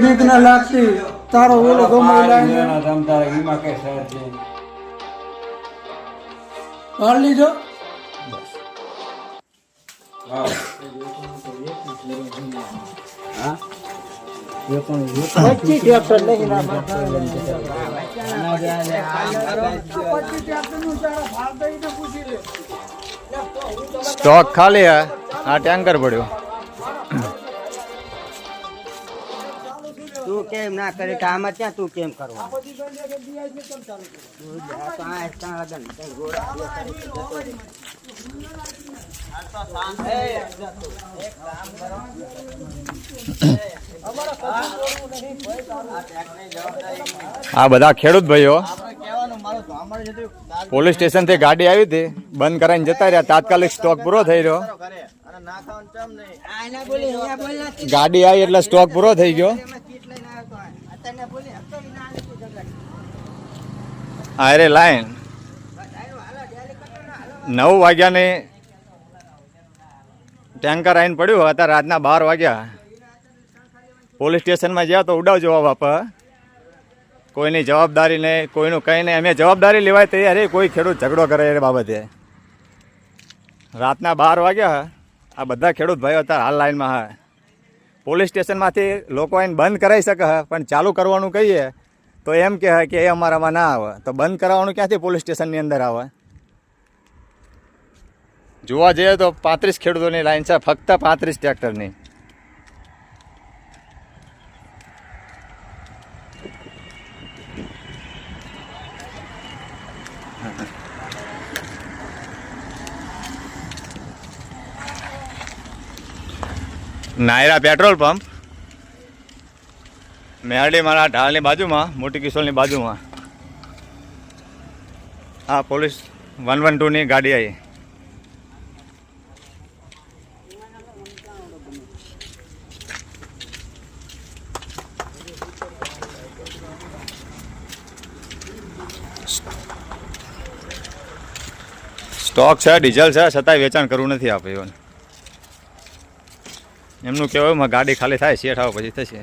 બીક ના લાગતી તારો ઓલો ગમે લાઈને તમ તારે વીમા કે સર છે હાલ લીધો હા સ્ટોક ખાલી હે આ ટેન્કર પડ્યો તું કેમ ના કરે આમાં ક્યાં તું કેમ કરવા આ બધા ખેડૂત ભાઈઓ પોલીસ સ્ટેશન થી ગાડી આવી હતી બંધ કરાવીને જતા રહ્યા તાત્કાલિક સ્ટોક પૂરો થઈ રહ્યો ગાડી આવી એટલે સ્ટોક પૂરો થઈ ગયો અરે લાઈન 9 વાગ્યાની ટેન્કર આવીને પડ્યું અત્યારે રાતના 12 વાગ્યા પોલીસ સ્ટેશનમાં ગયા તો ઉડાવ જવાબ આપે કોઈની જવાબદારી નહીં કોઈનું કંઈ નહીં અમે જવાબદારી લેવાય તૈયાર કોઈ ખેડૂત ઝઘડો કરે એ બાબતે રાતના 12 વાગ્યા આ બધા ખેડૂત ભાઈઓ અત્યારે હાલ લાઈનમાં હા પોલીસ સ્ટેશનમાંથી લોકો આવીને બંધ કરાવી શકે પણ ચાલુ કરવાનું કહીએ તો એમ કહે કે એ અમારામાં ના આવે તો બંધ કરાવવાનું ક્યાંથી પોલીસ સ્ટેશનની અંદર આવે જોવા જઈએ તો 35 ખેડૂતોની લાઈન છે ફક્ત 35 ટ્રેક્ટરની નાયરા પેટ્રોલ પંપ મેરડી મારા ઢાળની બાજુમાં મોટી કિશોરની બાજુમાં હા પોલીસ 112ની ગાડી આવી સ્ટોક છે ડીઝલ છે છતાંય વેચાણ કરવું નથી આપણે એમનું કહેવાય ગાડી ખાલી થાય શેઠ આવો પછી થશે